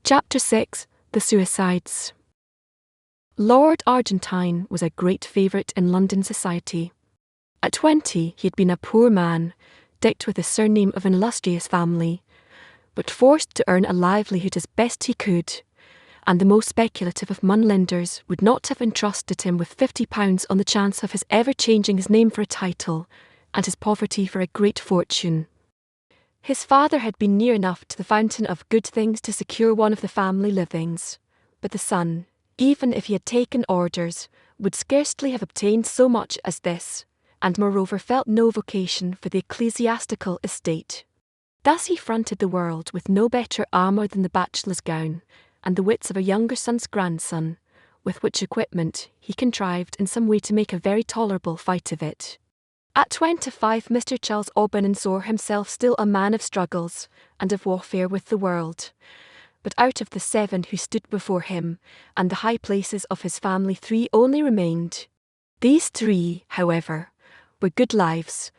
Chapter 6. The Suicides. Lord Argentine was a great favourite in London society. At 20 he had been a poor man, decked with the surname of an illustrious family, but forced to earn a livelihood as best he could, and the most speculative of moneylenders would not have entrusted him with £50 on the chance of his ever changing his name for a title, and his poverty for a great fortune. His father had been near enough to the fountain of good things to secure one of the family livings, but the son, even if he had taken orders, would scarcely have obtained so much as this, and moreover felt no vocation for the ecclesiastical estate. Thus he fronted the world with no better armour than the bachelor's gown, and the wits of a younger son's grandson, with which equipment he contrived in some way to make a very tolerable fight of it. At 25 Mr. Charles Aubenon saw himself still a man of struggles, and of warfare with the world. But out of the 7 who stood before him, and the high places of his family 3 only remained. These 3, however, were good lives,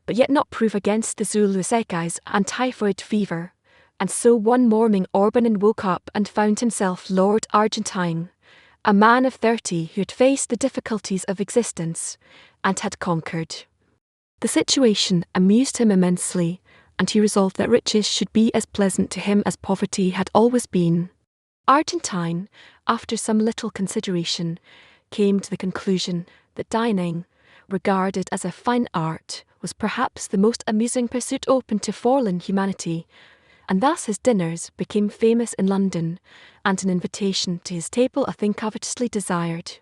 but yet not proof against the Zulu secais and typhoid fever, and so one morning Aubenon woke up and found himself Lord Argentine, a man of 30 who had faced the difficulties of existence, and had conquered. The situation amused him immensely, and he resolved that riches should be as pleasant to him as poverty had always been. Argentine, after some little consideration, came to the conclusion that dining, regarded as a fine art, was perhaps the most amusing pursuit open to fallen humanity, and thus his dinners became famous in London, and an invitation to his table a thing covetously desired.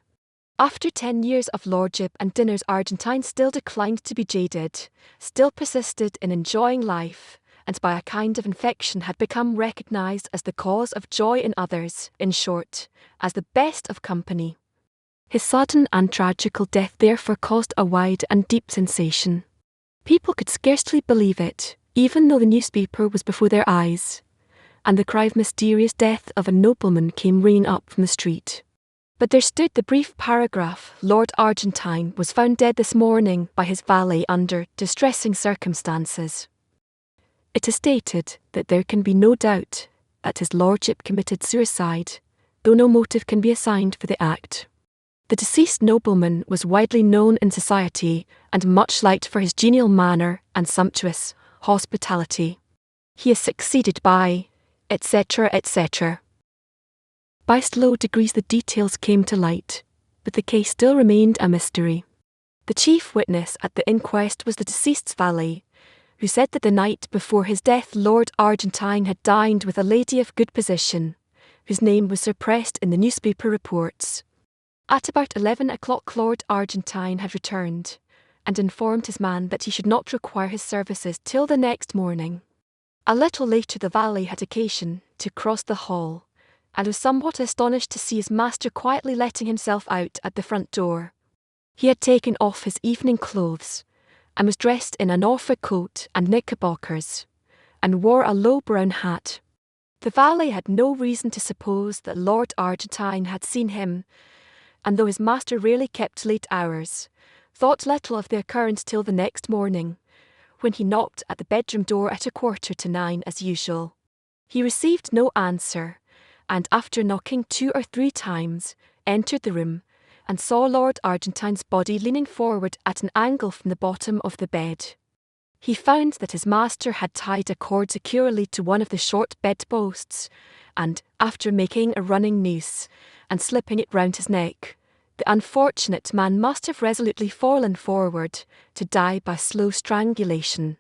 After 10 years of lordship and dinners, Argentine still declined to be jaded, still persisted in enjoying life, and by a kind of infection had become recognised as the cause of joy in others, in short, as the best of company. His sudden and tragical death therefore caused a wide and deep sensation. People could scarcely believe it, even though the newspaper was before their eyes, and the cry of mysterious death of a nobleman came ringing up from the street. But there stood the brief paragraph, Lord Argentine was found dead this morning by his valet under distressing circumstances. It is stated that there can be no doubt that his lordship committed suicide, though no motive can be assigned for the act. The deceased nobleman was widely known in society and much liked for his genial manner and sumptuous hospitality. He is succeeded by, etc., etc. By slow degrees the details came to light, but the case still remained a mystery. The chief witness at the inquest was the deceased's valet, who said that the night before his death Lord Argentine had dined with a lady of good position, whose name was suppressed in the newspaper reports. At about 11 o'clock Lord Argentine had returned, and informed his man that he should not require his services till the next morning. A little later the valet had occasion to cross the hall, and was somewhat astonished to see his master quietly letting himself out at the front door. He had taken off his evening clothes, and was dressed in a Norfolk coat and knickerbockers, and wore a low brown hat. The valet had no reason to suppose that Lord Argentine had seen him, and though his master rarely kept late hours, thought little of the occurrence till the next morning, when he knocked at the bedroom door at 9:15 as usual. He received no answer, and after knocking 2 or 3 times, entered the room, and saw Lord Argentine's body leaning forward at an angle from the bottom of the bed. He found that his master had tied a cord securely to one of the short bedposts, and, after making a running noose, and slipping it round his neck, the unfortunate man must have resolutely fallen forward, to die by slow strangulation.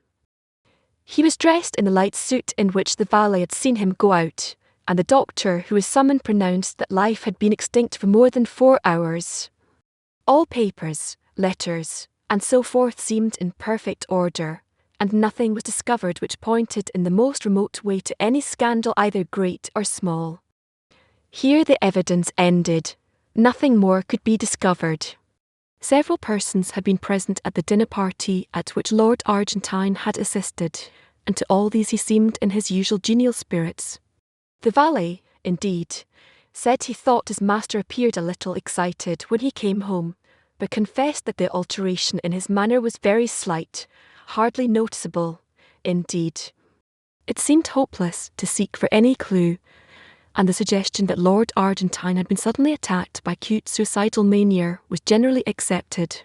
He was dressed in the light suit in which the valet had seen him go out, and the doctor who was summoned pronounced that life had been extinct for more than 4 hours. All papers, letters, and so forth seemed in perfect order, and nothing was discovered which pointed in the most remote way to any scandal either great or small. Here the evidence ended. Nothing more could be discovered. Several persons had been present at the dinner party at which Lord Argentine had assisted, and to all these he seemed in his usual genial spirits. The valet, indeed, said he thought his master appeared a little excited when he came home, but confessed that the alteration in his manner was very slight, hardly noticeable, indeed. It seemed hopeless to seek for any clue, and the suggestion that Lord Argentine had been suddenly attacked by acute suicidal mania was generally accepted.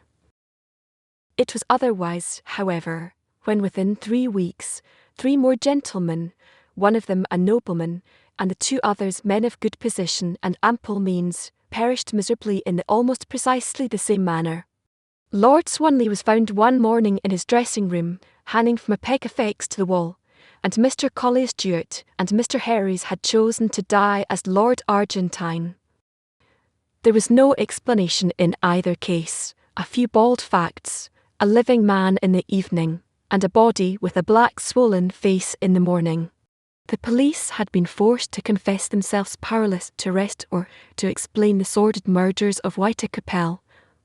It was otherwise, however, when within 3 weeks, 3 more gentlemen, one of them a nobleman, and the 2 others men of good position and ample means, perished miserably in almost precisely the same manner. Lord Swanley was found one morning in his dressing room, hanging from a peg affixed to the wall, and Mr. Collier Stewart and Mr. Herries had chosen to die as Lord Argentine. There was no explanation in either case, a few bald facts, a living man in the evening, and a body with a black swollen face in the morning. The police had been forced to confess themselves powerless to arrest or to explain the sordid murders of Whitacapel,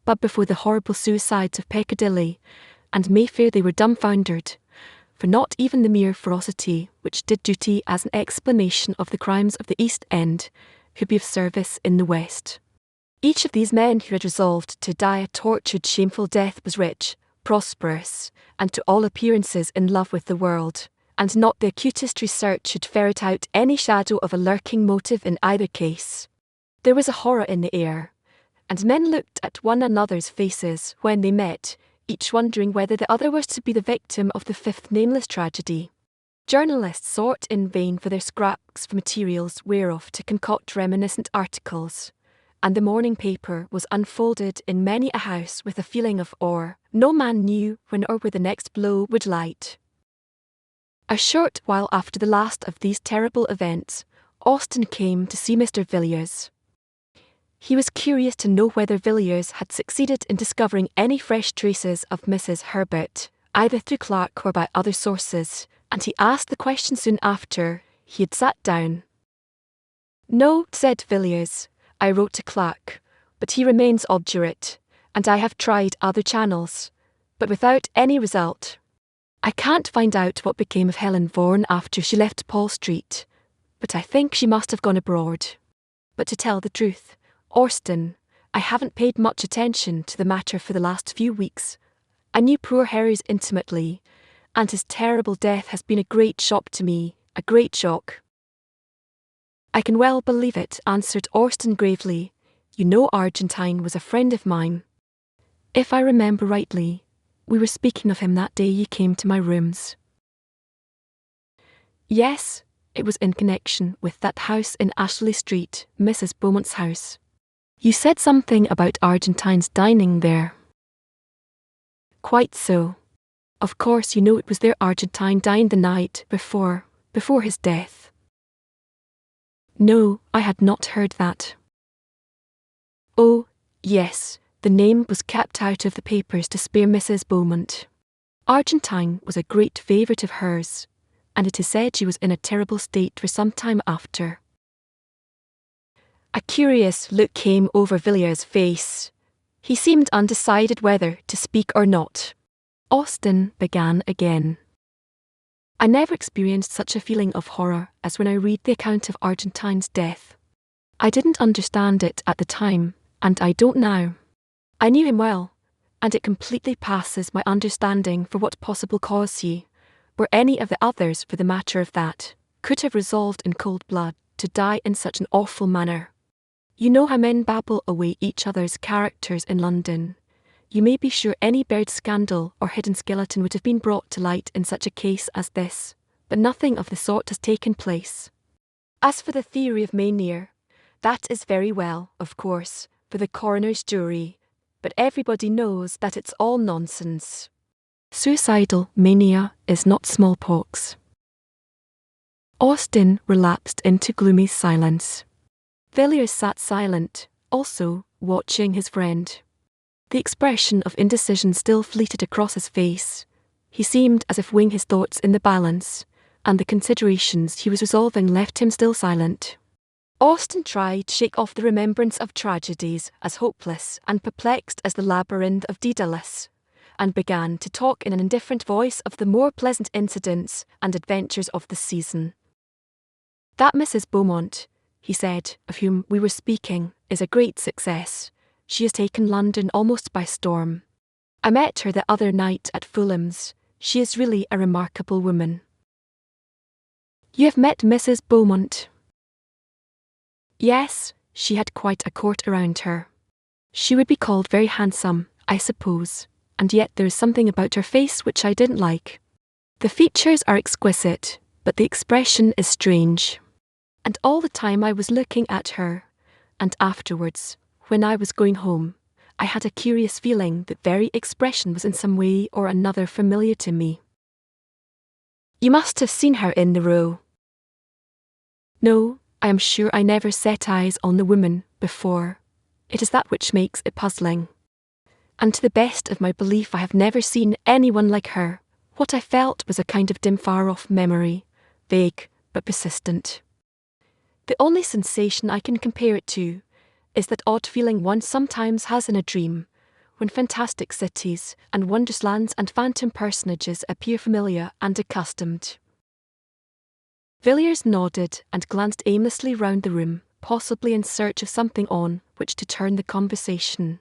but before the horrible suicides of Piccadilly and Mayfair they were dumbfounded, for not even the mere ferocity which did duty as an explanation of the crimes of the East End could be of service in the West. Each of these men who had resolved to die a tortured, shameful death was rich, prosperous, and to all appearances in love with the world, and not the acutest research should ferret out any shadow of a lurking motive in either case. There was a horror in the air, and men looked at one another's faces when they met, each wondering whether the other was to be the victim of the 5th nameless tragedy. Journalists sought in vain for their scraps of materials whereof to concoct reminiscent articles, and the morning paper was unfolded in many a house with a feeling of awe. No man knew when or where the next blow would light. A short while after the last of these terrible events, Austen came to see Mr. Villiers. He was curious to know whether Villiers had succeeded in discovering any fresh traces of Mrs. Herbert, either through Clark or by other sources, and he asked the question soon after he had sat down. "No," said Villiers, "I wrote to Clark, but he remains obdurate, and I have tried other channels, but without any result. I can't find out what became of Helen Vaughan after she left Paul Street, but I think she must have gone abroad. But to tell the truth, Austen, I haven't paid much attention to the matter for the last few weeks. I knew poor Herries intimately, and his terrible death has been a great shock to me, a great shock." "I can well believe it," answered Austen gravely. "You know Argentine was a friend of mine. If I remember rightly, we were speaking of him that day you came to my rooms." "Yes, it was in connection with that house in Ashley Street, Mrs. Beaumont's house. You said something about Argentine's dining there." "Quite so. Of course you know it was there Argentine dined the night before his death." "No, I had not heard that." "Oh, yes, the name was kept out of the papers to spare Mrs. Beaumont. Argentine was a great favourite of hers, and it is said she was in a terrible state for some time after." A curious look came over Villiers' face. He seemed undecided whether to speak or not. Austen began again. "I never experienced such a feeling of horror as when I read the account of Argentine's death. I didn't understand it at the time, and I don't now. I knew him well, and it completely passes my understanding for what possible cause he, or any of the others for the matter of that, could have resolved in cold blood to die in such an awful manner. You know how men babble away each other's characters in London. You may be sure any buried scandal or hidden skeleton would have been brought to light in such a case as this, but nothing of the sort has taken place. As for the theory of mania, that is very well, of course, for the coroner's jury, but everybody knows that it's all nonsense. Suicidal mania is not smallpox." Austen relapsed into gloomy silence. Villiers sat silent, also, watching his friend. The expression of indecision still fleeted across his face. He seemed as if weighing his thoughts in the balance, and the considerations he was resolving left him still silent. Austen tried to shake off the remembrance of tragedies as hopeless and perplexed as the labyrinth of Daedalus, and began to talk in an indifferent voice of the more pleasant incidents and adventures of the season. "That Mrs. Beaumont," he said, "of whom we were speaking, is a great success. She has taken London almost by storm. I met her the other night at Fulham's. She is really a remarkable woman." "You have met Mrs. Beaumont?" Yes, she had quite a court around her. She would be called very handsome, I suppose, and yet there is something about her face which I didn't like. The features are exquisite, but the expression is strange. And all the time I was looking at her, and afterwards, when I was going home, I had a curious feeling that very expression was in some way or another familiar to me. You must have seen her in the Row. No, I am sure I never set eyes on the woman before. It is that which makes it puzzling. And to the best of my belief I have never seen anyone like her. What I felt was a kind of dim far-off memory, vague but persistent. The only sensation I can compare it to is that odd feeling one sometimes has in a dream, when fantastic cities and wonderlands and phantom personages appear familiar and accustomed. Villiers nodded and glanced aimlessly round the room, possibly in search of something on which to turn the conversation.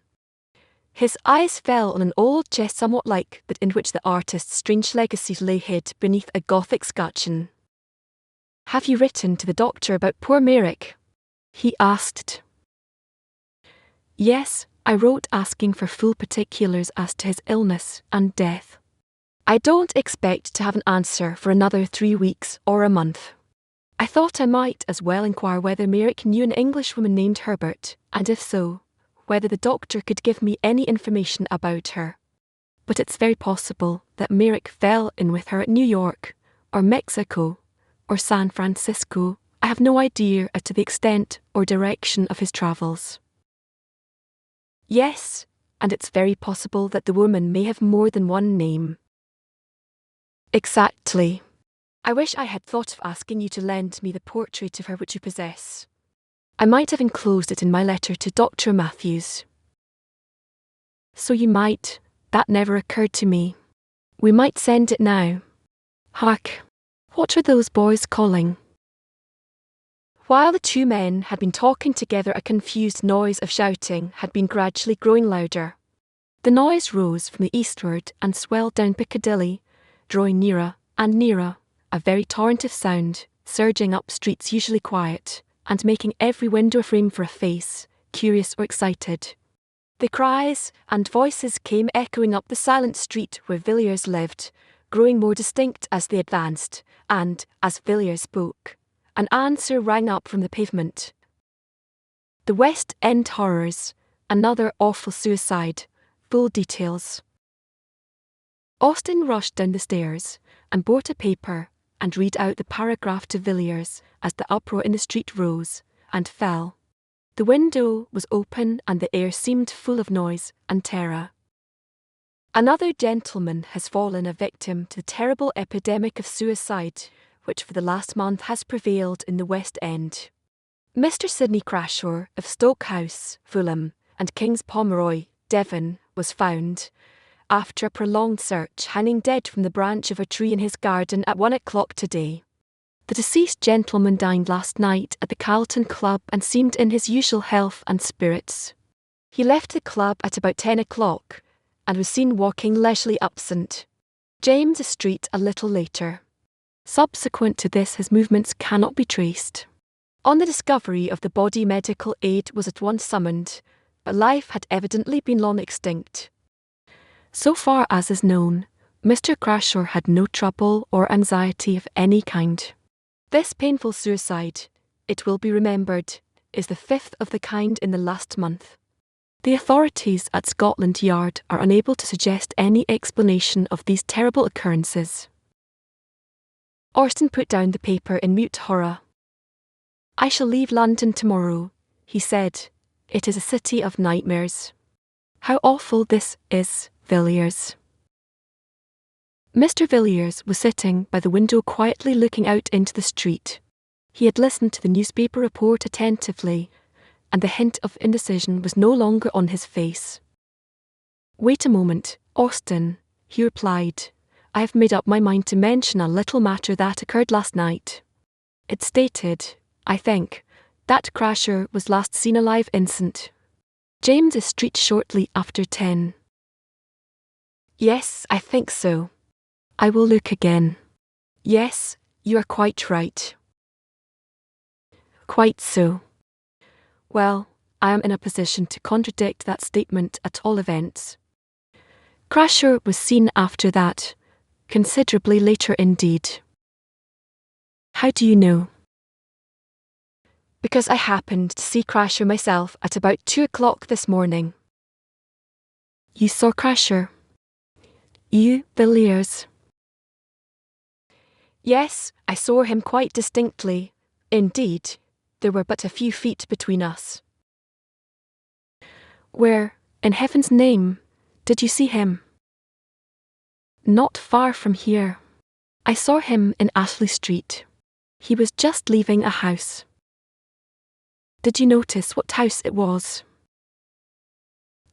His eyes fell on an old chest somewhat like that in which the artist's strange legacies lay hid beneath a Gothic scutcheon. "Have you written to the doctor about poor Merrick?" he asked. "Yes, I wrote asking for full particulars as to his illness and death. I don't expect to have an answer for another 3 weeks or a month. I thought I might as well inquire whether Merrick knew an Englishwoman named Herbert, and if so, whether the doctor could give me any information about her. But it's very possible that Merrick fell in with her at New York, or Mexico, or San Francisco. I have no idea as to the extent or direction of his travels." "Yes, and it's very possible that the woman may have more than one name." "Exactly. I wish I had thought of asking you to lend me the portrait of her which you possess. I might have enclosed it in my letter to Dr. Matthews." "So you might. That never occurred to me. We might send it now. Hark! What were those boys calling?" While the two men had been talking together, a confused noise of shouting had been gradually growing louder. The noise rose from the eastward and swelled down Piccadilly, drawing nearer and nearer, a very torrent of sound, surging up streets usually quiet, and making every window a frame for a face, curious or excited. The cries and voices came echoing up the silent street where Villiers lived, growing more distinct as they advanced, and, as Villiers spoke, an answer rang up from the pavement. "The West End horrors, another awful suicide, full details." Austen rushed down the stairs and brought a paper and read out the paragraph to Villiers as the uproar in the street rose and fell. The window was open and the air seemed full of noise and terror. "Another gentleman has fallen a victim to the terrible epidemic of suicide which for the last month has prevailed in the West End. Mr. Sidney Crashaw of Stoke House, Fulham, and King's Pomeroy, Devon, was found, after a prolonged search, hanging dead from the branch of a tree in his garden at 1 o'clock today. The deceased gentleman dined last night at the Carlton Club and seemed in his usual health and spirits. He left the club at about 10 o'clock and was seen walking leisurely up St. James's Street a little later. Subsequent to this his movements cannot be traced. On the discovery of the body medical aid was at once summoned, but life had evidently been long extinct. So far as is known, Mr. Crashaw had no trouble or anxiety of any kind. This painful suicide, it will be remembered, is the 5th of the kind in the last month. The authorities at Scotland Yard are unable to suggest any explanation of these terrible occurrences." Austen put down the paper in mute horror. "I shall leave London tomorrow," he said. "It is a city of nightmares. How awful this is, Villiers." Mr. Villiers was sitting by the window quietly looking out into the street. He had listened to the newspaper report attentively, and the hint of indecision was no longer on his face. "Wait a moment, Austen," he replied. "I have made up my mind to mention a little matter that occurred last night. It stated, I think, that Crashaw was last seen alive in St. James's Street shortly after 10. "Yes, I think so. I will look again. Yes, you are quite right." "Quite so. Well, I am in a position to contradict that statement at all events. Crasher was seen after that, considerably later indeed. How do you know? Because I happened to see Crasher myself at about 2 o'clock this morning. You saw Crasher? You, Villiers? Yes, I saw him quite distinctly. Indeed, there were but a few feet between us. Where, in heaven's name, did you see him? Not far from here. I saw him in Ashley Street. He was just leaving a house. Did you notice what house it was?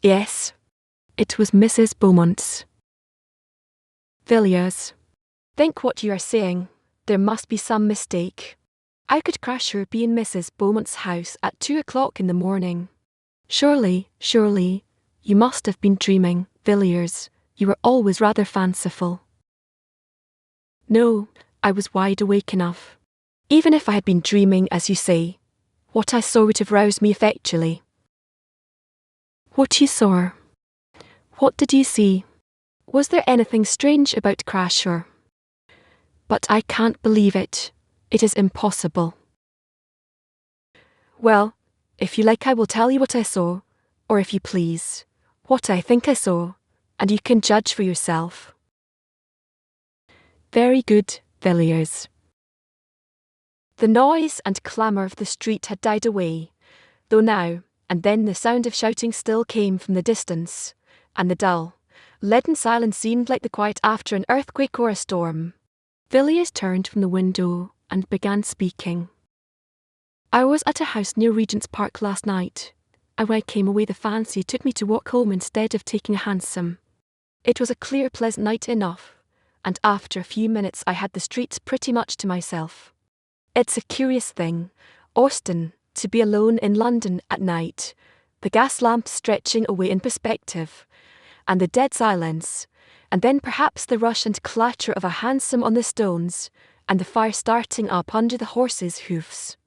Yes. It was Mrs. Beaumont's. Villiers, think what you are saying. There must be some mistake. How could Crasher be in Mrs. Beaumont's house at 2 o'clock in the morning? Surely, you must have been dreaming, Villiers. You were always rather fanciful. No, I was wide awake enough. Even if I had been dreaming, as you say, what I saw would have roused me effectually. What you saw? What did you see? Was there anything strange about Crasher? But I can't believe it. It is impossible. Well, if you like, I will tell you what I saw, or if you please, what I think I saw, and you can judge for yourself. Very good, Villiers. The noise and clamour of the street had died away, though now and then the sound of shouting still came from the distance, and the dull, leaden silence seemed like the quiet after an earthquake or a storm. Villiers turned from the window and began speaking. I was at a house near Regent's Park last night, and when I came away the fancy took me to walk home instead of taking a hansom. It was a clear, pleasant night enough, and after a few minutes I had the streets pretty much to myself. It's a curious thing, Austin, to be alone in London at night, the gas lamps stretching away in perspective, and the dead silence, and then perhaps the rush and clatter of a hansom on the stones, and the fire starting up under the horses' hoofs.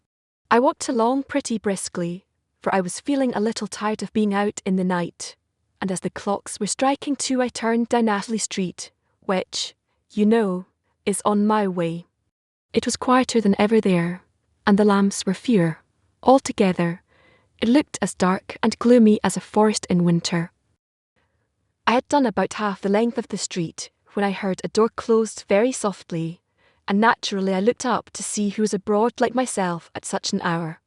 I walked along pretty briskly, for I was feeling a little tired of being out in the night, and as the clocks were striking 2 I turned down Ashley Street, which, you know, is on my way. It was quieter than ever there, and the lamps were fewer. Altogether, it looked as dark and gloomy as a forest in winter. I had done about half the length of the street when I heard a door closed very softly, and naturally I looked up to see who was abroad like myself at such an hour.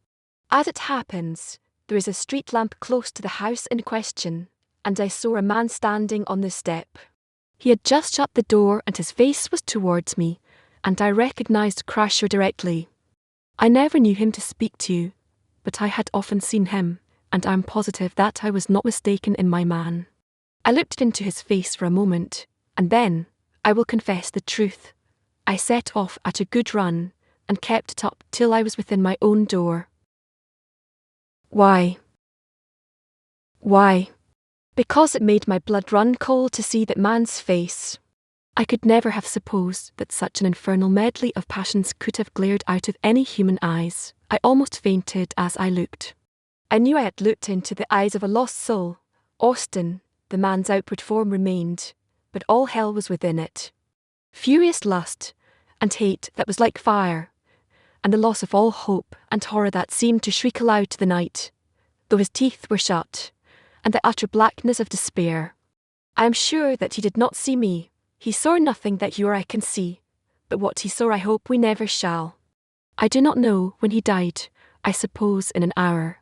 As it happens, there is a street lamp close to the house in question, and I saw a man standing on the step. He had just shut the door and his face was towards me, and I recognised Crasher directly. I never knew him to speak to, but I had often seen him, and I'm positive that I was not mistaken in my man. I looked into his face for a moment, and then, I will confess the truth, I set off at a good run, and kept it up till I was within my own door. Why? Why? Because it made my blood run cold to see that man's face. I could never have supposed that such an infernal medley of passions could have glared out of any human eyes. I almost fainted as I looked. I knew I had looked into the eyes of a lost soul. Austin, the man's outward form remained, but all hell was within it. Furious lust, and hate that was like fire, and the loss of all hope and horror that seemed to shriek aloud to the night, though his teeth were shut, and the utter blackness of despair. I am sure that he did not see me. He saw nothing that you or I can see, but what he saw I hope we never shall. I do not know when he died, I suppose in an hour,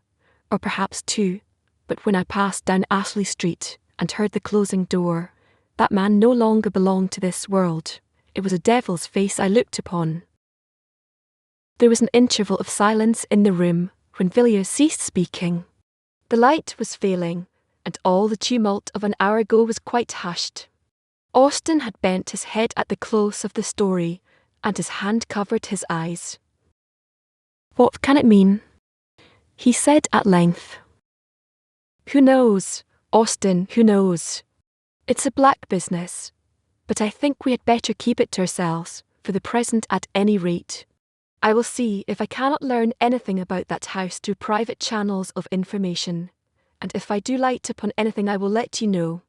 or perhaps 2, but when I passed down Ashley Street and heard the closing door, that man no longer belonged to this world. It was a devil's face I looked upon. There was an interval of silence in the room when Villiers ceased speaking. The light was failing, and all the tumult of an hour ago was quite hushed. Austin had bent his head at the close of the story, and his hand covered his eyes. What can it mean? He said at length. Who knows, Austin, who knows? It's a black business, but I think we had better keep it to ourselves, for the present at any rate. I will see if I cannot learn anything about that house through private channels of information, and if I do light upon anything I will let you know.